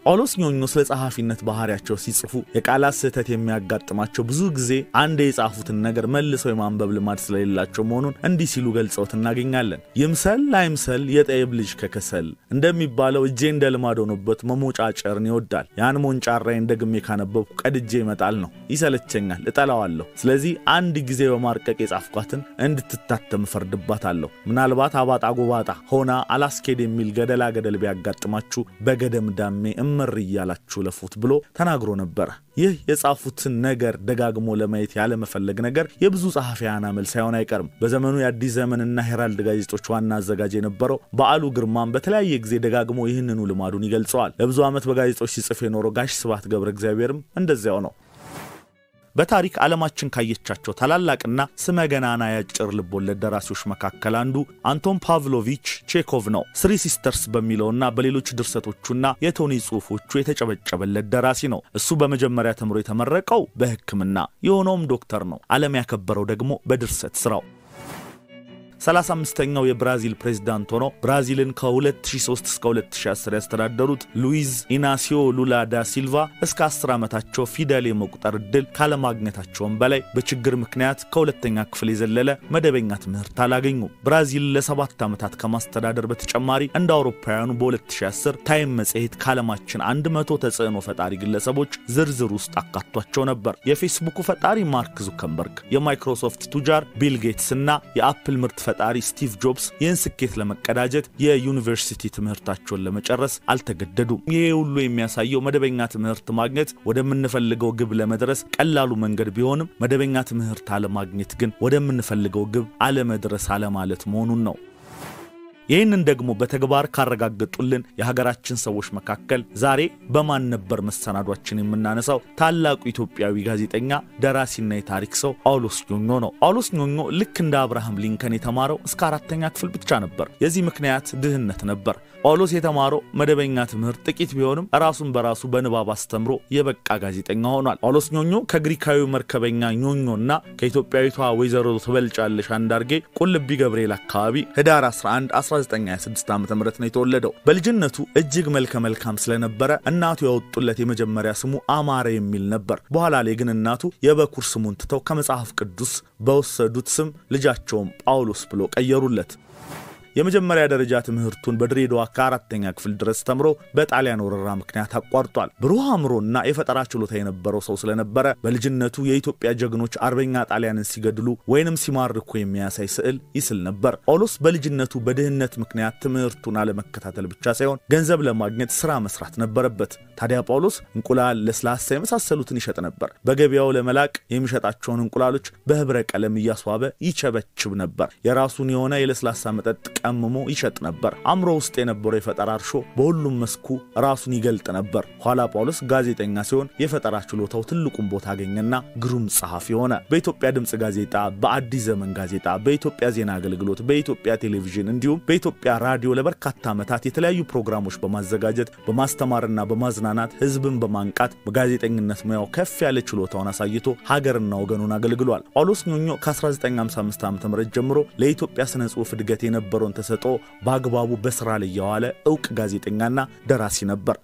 S1: ጳውሎስ ኞኞ ስለ ጸሐፊነት ባህሪያቸው ሲጽፉ የቃላት ስህተት የሚያጋጥማቸው ብዙ ጊዜ አንድ የጻፉትን ነገር መልሰው የማንበብ ልማድ ስለሌላቸው መሆኑን እንዲህ ሲሉ ገልጸውት እናገኛለን። ይምሰል ላይምሰል የጠይብ ልጅ ከከሰል እንደሚባለው እጄ እንደ ልማድ ሆኖበት መሞጫጨርን ይወዳል። ያን ሞንጫራዬን ደግሜ ካነበብኩ ቀድጄ ይመጣል ነው። ይሰለቸኛል፣ እጠላዋለሁ። ስለዚህ አንድ ጊዜ በማርቀቅ የጻፍኳትን እንድትታተም ፈርድባታለሁ። ምናልባት አባጣ ጎባጣ ሆና አላስኬድ የሚል ገደላ ገደል ቢያጋጥማችሁ በገደምዳሜ መር ይያላችሁ ለፉት ብሎ ተናግሮ ነበር። ይህ የጻፉትን ነገር ደጋግሞ ለማየት ያለ መፈለግ ነገር የብዙ ጸሐፊያን አመል ሳይሆን አይቀርም። በዘመኑ የአዲስ ዘመንና ሄራልድ ጋዜጦች ዋና አዘጋጅ የነበረው በዓሉ ግርማም በተለያየ ጊዜ ደጋግሞ ይህንኑ ልማዱን ይገልጸዋል። ለብዙ ዓመት በጋዜጦች ሲጽፍ የኖረው ጋሽ ስብሐት ገብረ እግዚአብሔርም እንደዚያው ነው። በታሪክ ዓለማችን ካየቻቸው ታላላቅና ስመገናና ያጭር ልቦለድ ደራሲዎች መካከል አንዱ አንቶን ፓቭሎቪች ቼኮቭ ነው። ስሪ ሲስተርስ በሚለውና በሌሎች ድርሰቶቹና የቶኒ ጽሑፎቹ የተጨበጨበለት ደራሲ ነው። እሱ በመጀመሪያ ተምሮ የተመረቀው በሕክምና የሆነውም ዶክተር ነው። ዓለም ያከበረው ደግሞ በድርሰት ስራው 35ኛው የብራዚል ፕሬዝዳንት ሆኖ ብራዚልን ከ2003 እስከ 2010 ያስተዳደሩት ሉዊዝ ኢናሲዮ ሉላ ዳ ሲልቫ እስከ 10 ዓመታቸው ፊደል የመቁጠር ዕድል ካለማግኘታቸውም በላይ በችግር ምክንያት ከሁለተኛ ክፍል የዘለለ መደበኛ ትምህርት አላገኙም። ብራዚል ለ7 ዓመታት ከማስተዳደር በተጨማሪ እንደ አውሮፓውያኑ በ2010 ታይም መጽሔት ከዓለማችን 100 ተጽዕኖ ፈጣሪ ግለሰቦች ዝርዝር ውስጥ አካቷቸው ነበር። የፌስቡክ ፈጣሪ ማርክ ዙከርበርግ፣ የማይክሮሶፍት ቱጃር ቢል ጌትስ እና የአፕል ምርት ፈጣሪ ስቲቭ ጆብስ ይህን ስኬት ለመቀዳጀት የዩኒቨርሲቲ ትምህርታቸውን ለመጨረስ አልተገደዱም። ይሄ ሁሉ የሚያሳየው መደበኛ ትምህርት ማግኘት ወደምንፈልገው ግብ ለመድረስ ቀላሉ መንገድ ቢሆንም መደበኛ ትምህርት አለማግኘት ግን ወደምንፈልገው ግብ አለመድረስ አለማለት መሆኑን ነው። ይህንን ደግሞ በተግባር ካረጋገጡልን የሀገራችን ሰዎች መካከል ዛሬ በማን ነበር መሰናዷችን የምናነሳው ታላቁ ኢትዮጵያዊ ጋዜጠኛ ደራሲና የታሪክ ሰው ጳውሎስ ኞኞ ነው። ጳውሎስ ኞኞ ልክ እንደ አብርሃም ሊንከን የተማረው እስከ 4ኛ ክፍል ብቻ ነበር። የዚህ ምክንያት ድህነት ነበር። ጳውሎስ የተማረው መደበኛ ትምህርት ጥቂት ቢሆንም ራሱን በራሱ በንባብ አስተምሮ የበቃ ጋዜጠኛ ሆኗል። ጳውሎስ ኞኞ ከግሪካዊው መርከበኛ ኞኞና ከኢትዮጵያዊቷ ወይዘሮ ትበልጫለሽ አንዳርጌ ቁልቢ ገብርኤል አካባቢ ህዳር 11 1926 ዓ.ም ነው የተወለደው። በልጅነቱ እጅግ መልከ-መልካም ስለነበረ እናቱ ያወጡለት የመጀመሪያ ስሙ አማረ የሚል ነበር። በኋላ ላይ ግን እናቱ የበኩር ስሙን ትተው ከመጽሐፍ ቅዱስ በወሰዱት ስም ልጃቸውን ጳውሎስ ብሎ ቀየሩለት። የመጀመሪያ ደረጃ ትምህርቱን በድሬዳዋ ከ4ኛ ክፍል ድረስ ተምሮ በጣሊያን ወረራ ምክንያት አቋርጧል። ብሩህ አእምሮና የፈጠራ ችሎታ የነበረው ሰው ስለነበረ በልጅነቱ የኢትዮጵያ ጀግኖች አርበኛ ጣሊያንን ሲገድሉ ወይንም ሲማርኩ የሚያሳይ ስዕል ይስል ነበር። ጳውሎስ በልጅነቱ በድህነት ምክንያት ትምህርቱን አለመከታተል ብቻ ሳይሆን ገንዘብ ለማግኘት ስራ መስራት ነበረበት። ታዲያ ጳውሎስ እንቁላል፣ ለስላሳ የመሳሰሉትን ይሸጥ ነበር። በገበያው ለመላቅ የሚሸጣቸውን እንቁላሎች በህብረ ቀለም እያስዋበ ይቸበችብ ነበር። የራሱን የሆነ የለስላሳ መጠጥ ቀምሞ ይሸጥ ነበር። አእምሮ ውስጥ የነበረው የፈጠራ እርሾ በሁሉም መስኩ ራሱን ይገልጥ ነበር። ኋላ ጳውሎስ ጋዜጠኛ ሲሆን የፈጠራ ችሎታው ትልቁን ቦታ አገኘና ግሩም ጸሐፊ ሆነ። በኢትዮጵያ ድምጽ ጋዜጣ፣ በአዲስ ዘመን ጋዜጣ፣ በኢትዮጵያ ዜና አገልግሎት፣ በኢትዮጵያ ቴሌቪዥን እንዲሁም በኢትዮጵያ ራዲዮ ለበርካታ ዓመታት የተለያዩ ፕሮግራሞች በማዘጋጀት በማስተማርና በማዝናናት ህዝብን በማንቃት በጋዜጠኝነት ሙያው ከፍ ያለ ችሎታውን አሳይቶ ሀገርና ወገኑን አገልግሏል። ጳውሎስ ኞኞ ከ1955 ዓ.ም ጀምሮ ለኢትዮጵያ ስነ ጽሑፍ እድገት የነበረውን ተሰጥኦ በአግባቡ በስራ ላይ ያዋለ ዕውቅ ጋዜጠኛና ደራሲ ነበር።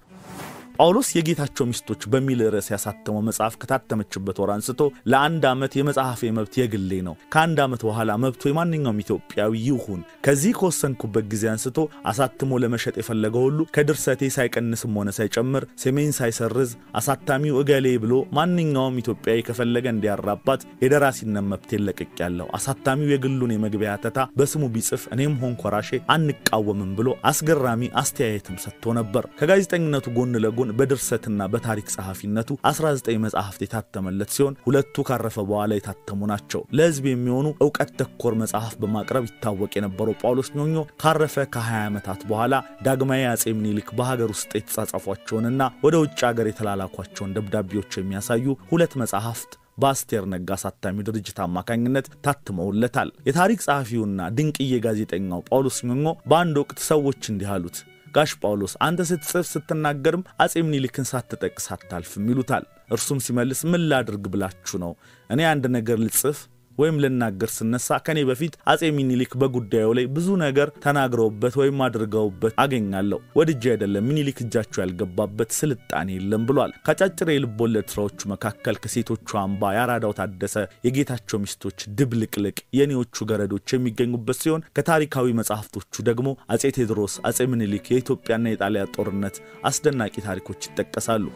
S1: ጳውሎስ የጌታቸው ሚስቶች በሚል ርዕስ ያሳተመው መጽሐፍ ከታተመችበት ወር አንስቶ ለአንድ ዓመት የመጽሐፍ መብት የግሌ ነው፣ ከአንድ ዓመት በኋላ መብቱ የማንኛውም ኢትዮጵያዊ ይሁን፣ ከዚህ ከወሰንኩበት ጊዜ አንስቶ አሳትሞ ለመሸጥ የፈለገው ሁሉ ከድርሰቴ ሳይቀንስም ሆነ ሳይጨምር ስሜን ሳይሰርዝ አሳታሚው እገሌ ብሎ ማንኛውም ኢትዮጵያዊ ከፈለገ እንዲያራባት የደራሲነት መብት ለቅቄያለሁ። አሳታሚው የግሉን የመግቢያ ሐተታ በስሙ ቢጽፍ እኔም ሆንኩ ወራሼ አንቃወምም ብሎ አስገራሚ አስተያየትም ሰጥቶ ነበር። ከጋዜጠኝነቱ ጎን ለጎን በድርሰትና በታሪክ ጸሐፊነቱ 19 መጽሐፍት የታተመለት ሲሆን ሁለቱ ካረፈ በኋላ የታተሙ ናቸው። ለህዝብ የሚሆኑ ዕውቀት ተኮር መጽሐፍ በማቅረብ ይታወቅ የነበረው ጳውሎስ ኞኞ ካረፈ ከ20 ዓመታት በኋላ ዳግማዊ አጼ ምኒልክ በሀገር ውስጥ የተጻጻፏቸውንና ወደ ውጭ ሀገር የተላላኳቸውን ደብዳቤዎች የሚያሳዩ 2 መጽሐፍት በአስቴር ነጋ አሳታሚ ድርጅት አማካኝነት ታትመውለታል። የታሪክ ጸሐፊውና ድንቅዬ ጋዜጠኛው ጳውሎስ ኞኞ በአንድ ወቅት ሰዎች እንዲህ አሉት፣ ጋሽ ጳውሎስ አንተ ስትጽፍ ስትናገርም አጼ ምኒልክን ሳትጠቅስ አታልፍም ይሉታል። እርሱም ሲመልስ ምን ላድርግ ብላችሁ ነው? እኔ አንድ ነገር ልጽፍ ወይም ለናገር ስነሳ ከኔ በፊት አጼ ምኒልክ በጉዳዩ ላይ ብዙ ነገር ተናግረውበት ወይም አድርገውበት አገኛለሁ። ወድጄ አይደለም፣ ምኒልክ እጃቸው ያልገባበት ስልጣኔ የለም ብሏል። ከጫጭሬ ልቦለድ ስራዎቹ መካከል ከሴቶቹ አምባ፣ ያራዳው ታደሰ፣ የጌታቸው ሚስቶች ድብልቅልቅ፣ የኔዎቹ ገረዶች የሚገኙበት ሲሆን ከታሪካዊ መጽሐፍቶቹ ደግሞ አጼ ቴዎድሮስ፣ አጼ ምኒልክ፣ የኢትዮጵያና የጣሊያ ጦርነት አስደናቂ ታሪኮች ይጠቀሳሉ።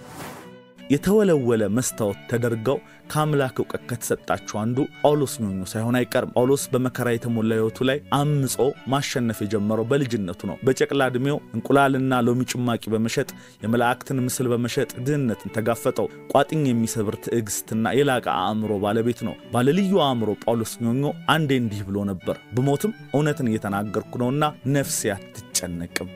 S1: የተወለወለ መስታወት ተደርገው ከአምላክ ዕውቀት ከተሰጣቸው አንዱ ጳውሎስ ኞኞ ሳይሆን አይቀርም። ጳውሎስ በመከራ የተሞላ ሕይወቱ ላይ አምጾ ማሸነፍ የጀመረው በልጅነቱ ነው። በጨቅላ ዕድሜው እንቁላልና ሎሚ ጭማቂ በመሸጥ የመላእክትን ምስል በመሸጥ ድህነትን ተጋፈጠው። ቋጥኝ የሚሰብር ትዕግስትና የላቀ አእምሮ ባለቤት ነው። ባለልዩ አእምሮ ጳውሎስ ኞኞ አንዴ እንዲህ ብሎ ነበር፣ ብሞትም እውነትን እየተናገርኩ ነውና ነፍሴ አትጨነቅም።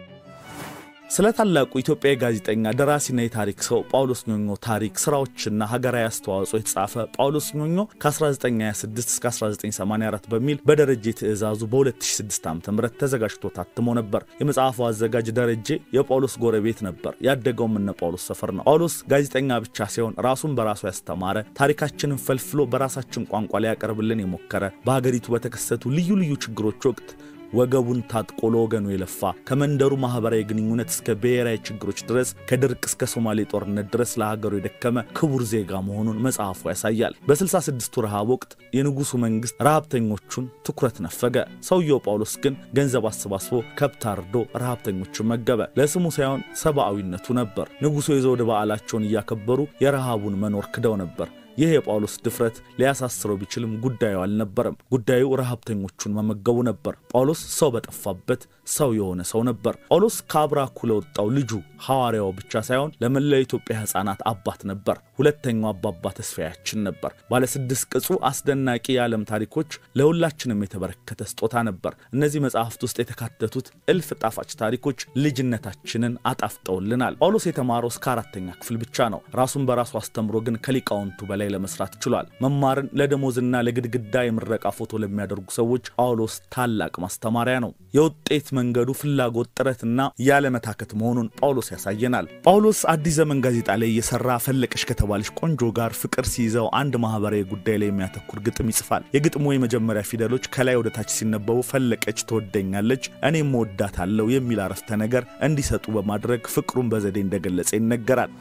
S1: ስለ ታላቁ ኢትዮጵያዊ ጋዜጠኛ ደራሲና የታሪክ ሰው ጳውሎስ ኞኞ ታሪክ ስራዎችና ሀገራዊ አስተዋጽኦ የተጻፈ ጳውሎስ ኞኞ ከ1926 እስከ 1984 በሚል በደረጀ ትዕዛዙ በ2006 ዓ.ም ተዘጋጅቶ ታትሞ ነበር። የመጽሐፉ አዘጋጅ ደረጀ የጳውሎስ ጎረቤት ነበር። ያደገውም እነ ጳውሎስ ሰፈር ነው። ጳውሎስ ጋዜጠኛ ብቻ ሳይሆን ራሱን በራሱ ያስተማረ፣ ታሪካችንን ፈልፍሎ በራሳችን ቋንቋ ሊያቀርብልን የሞከረ፣ በሀገሪቱ በተከሰቱ ልዩ ልዩ ችግሮች ወቅት ወገቡን ታጥቆ ለወገኑ የለፋ፣ ከመንደሩ ማህበራዊ ግንኙነት እስከ ብሔራዊ ችግሮች ድረስ፣ ከድርቅ እስከ ሶማሌ ጦርነት ድረስ ለሀገሩ የደከመ ክቡር ዜጋ መሆኑን መጽሐፉ ያሳያል። በ66ቱ ረሃብ ወቅት የንጉሱ መንግስት ረሃብተኞቹን ትኩረት ነፈገ። ሰውየው ጳውሎስ ግን ገንዘብ አሰባስቦ ከብት አርዶ ረሃብተኞቹን መገበ። ለስሙ ሳይሆን ሰብአዊነቱ ነበር። ንጉሱ የዘውድ በዓላቸውን እያከበሩ የረሃቡን መኖር ክደው ነበር። ይህ የጳውሎስ ድፍረት ሊያሳስረው ቢችልም ጉዳዩ አልነበረም። ጉዳዩ ረሃብተኞቹን መመገቡ ነበር። ጳውሎስ ሰው በጠፋበት ሰው የሆነ ሰው ነበር። ጳውሎስ ከአብራኩ ለወጣው ልጁ ሐዋርያው ብቻ ሳይሆን ለመላው ኢትዮጵያ ሕፃናት አባት ነበር። ሁለተኛው አባባ ተስፋያችን ነበር። ባለ 6 ቅጹ አስደናቂ የዓለም ታሪኮች ለሁላችንም የተበረከተ ስጦታ ነበር። እነዚህ መጽሐፍት ውስጥ የተካተቱት እልፍ ጣፋጭ ታሪኮች ልጅነታችንን አጣፍጠውልናል። ጳውሎስ የተማረው እስከ 4ኛ ክፍል ብቻ ነው። ራሱን በራሱ አስተምሮ ግን ከሊቃውንቱ በላይ ለመስራት ችሏል። መማርን ለደሞዝና ለግድግዳ የምረቃ ፎቶ ለሚያደርጉ ሰዎች ጳውሎስ ታላቅ ማስተማሪያ ነው። የውጤት መንገዱ ፍላጎት፣ ጥረትና ያለመታከት መሆኑን ጳውሎስ ያሳየናል። ጳውሎስ አዲስ ዘመን ጋዜጣ ላይ የሰራ ፈለቀሽ ከተባለች ቆንጆ ጋር ፍቅር ሲይዘው አንድ ማህበራዊ ጉዳይ ላይ የሚያተኩር ግጥም ይጽፋል። የግጥሙ የመጀመሪያ ፊደሎች ከላይ ወደ ታች ሲነበቡ ፈለቀች ትወደኛለች እኔም ወዳታለሁ የሚል አረፍተ ነገር እንዲሰጡ በማድረግ ፍቅሩን በዘዴ እንደገለጸ ይነገራል።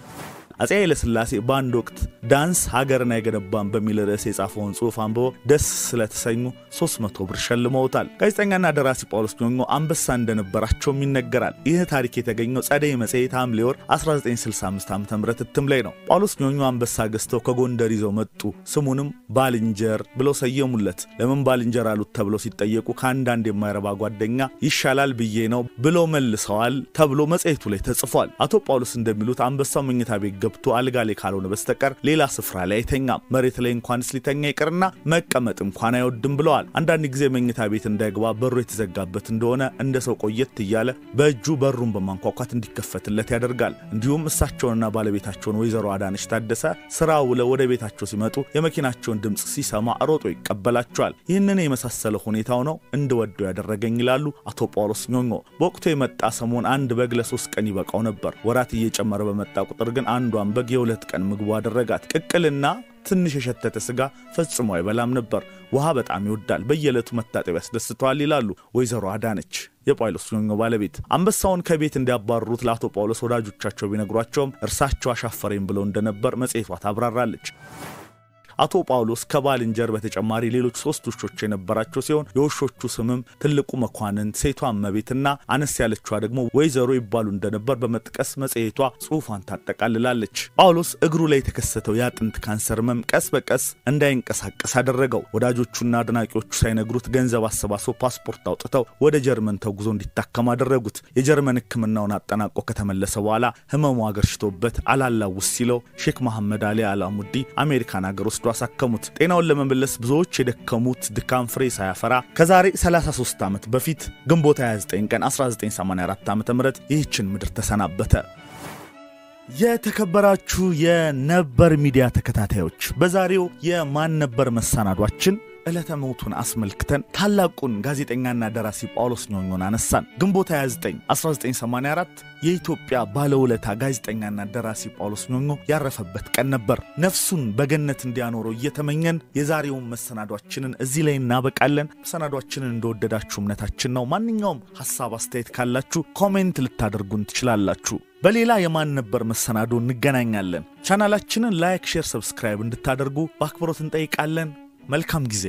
S1: አፄ ኃይለ ሥላሴ በአንድ ወቅት ዳንስ ሀገርን አይገነባም በሚል ርዕስ የጻፈውን ጽሑፍ አንብበው ደስ ስለተሰኙ 300 ብር ሸልመውታል። ጋዜጠኛና ደራሲ ጳውሎስ ኞኞ አንበሳ እንደነበራቸውም ይነገራል። ይህ ታሪክ የተገኘው ጸደይ መጽሔት ሐምሌ ወር 1965 ዓ.ም እትም ላይ ነው። ጳውሎስ ኞኞ አንበሳ ገዝተው ከጎንደር ይዘው መጡ። ስሙንም ባልንጀር ብለው ሰየሙለት። ለምን ባልንጀር አሉት ተብለው ሲጠየቁ ከአንዳንድ የማይረባ ጓደኛ ይሻላል ብዬ ነው ብለው መልሰዋል ተብሎ መጽሔቱ ላይ ተጽፏል። አቶ ጳውሎስ እንደሚሉት አንበሳው መኝታ ቤት ገብቶ አልጋ ላይ ካልሆነ በስተቀር ሌላ ስፍራ ላይ አይተኛም። መሬት ላይ እንኳንስ ሊተኛ ይቅርና መቀመጥ እንኳን አይወድም ብለዋል። አንዳንድ ጊዜ መኝታ ቤት እንዳይገባ በሩ የተዘጋበት እንደሆነ እንደ ሰው ቆየት እያለ በእጁ በሩን በማንኳኳት እንዲከፈትለት ያደርጋል። እንዲሁም እሳቸውንና ባለቤታቸውን ወይዘሮ አዳነች ታደሰ ስራ ውለው ወደ ቤታቸው ሲመጡ የመኪናቸውን ድምጽ ሲሰማ ሮጦ ይቀበላቸዋል። ይህንን የመሳሰለ ሁኔታው ነው እንደወደው ያደረገኝ ይላሉ አቶ ጳውሎስ ኞኞ። በወቅቱ የመጣ ሰሞን አንድ በግ ለ3 ቀን ይበቃው ነበር። ወራት እየጨመረ በመጣ ቁጥር ግን አንዷን በግ የ2 ቀን ምግቡ አደረጋት። ቅቅልና ትንሽ የሸተተ ስጋ ፈጽሞ አይበላም ነበር። ውሃ በጣም ይወዳል። በየዕለቱ መታጠብ ያስደስተዋል ይላሉ ወይዘሮ አዳነች የጳውሎስ ኞኞ ባለቤት። አንበሳውን ከቤት እንዲያባርሩት ለአቶ ጳውሎስ ወዳጆቻቸው ቢነግሯቸውም እርሳቸው አሻፈረኝ ብለው እንደነበር መጽሔቷ ታብራራለች። አቶ ጳውሎስ ከባልንጀር በተጨማሪ ሌሎች 3 ውሾች የነበራቸው ሲሆን የውሾቹ ስምም ትልቁ መኳንን፣ ሴቷ እመቤትና አነስ ያለችዋ ደግሞ ወይዘሮ ይባሉ እንደነበር በመጥቀስ መጽሔቷ ጽሑፏን ታጠቃልላለች። ጳውሎስ እግሩ ላይ የተከሰተው የአጥንት ካንሰር ህመም ቀስ በቀስ እንዳይንቀሳቀስ አደረገው። ወዳጆቹና አድናቂዎቹ ሳይነግሩት ገንዘብ አሰባስበው ፓስፖርት አውጥተው ወደ ጀርመን ተጉዞ እንዲታከም አደረጉት። የጀርመን ሕክምናውን አጠናቆ ከተመለሰ በኋላ ህመሙ አገርሽቶበት አላላውስ ሲለው ሼክ መሐመድ አሊ አላሙዲ አሜሪካን ሀገር ውስጥ አሳከሙት። ጤናውን ለመመለስ ብዙዎች የደከሙት ድካም ፍሬ ሳያፈራ ከዛሬ 33 ዓመት በፊት ግንቦት 29 ቀን 1984 ዓ.ም ይህችን ምድር ተሰናበተ። የተከበራችሁ የነበር ሚዲያ ተከታታዮች በዛሬው የማን ነበር መሰናዷችን ዕለተ ሞቱን አስመልክተን ታላቁን ጋዜጠኛና ደራሲ ጳውሎስ ኞኞን አነሳን። ግንቦት 29 1984 የኢትዮጵያ ባለውለታ ጋዜጠኛና ደራሲ ጳውሎስ ኞኞ ያረፈበት ቀን ነበር። ነፍሱን በገነት እንዲያኖረው እየተመኘን የዛሬውን መሰናዷችንን እዚህ ላይ እናበቃለን። መሰናዷችንን እንደወደዳችሁ እምነታችን ነው። ማንኛውም ሐሳብ አስተያየት ካላችሁ ኮሜንት ልታደርጉን ትችላላችሁ። በሌላ የማን ነበር መሰናዶ እንገናኛለን። ቻናላችንን ላይክ፣ ሼር፣ ሰብስክራይብ እንድታደርጉ በአክብሮት እንጠይቃለን። መልካም ጊዜ።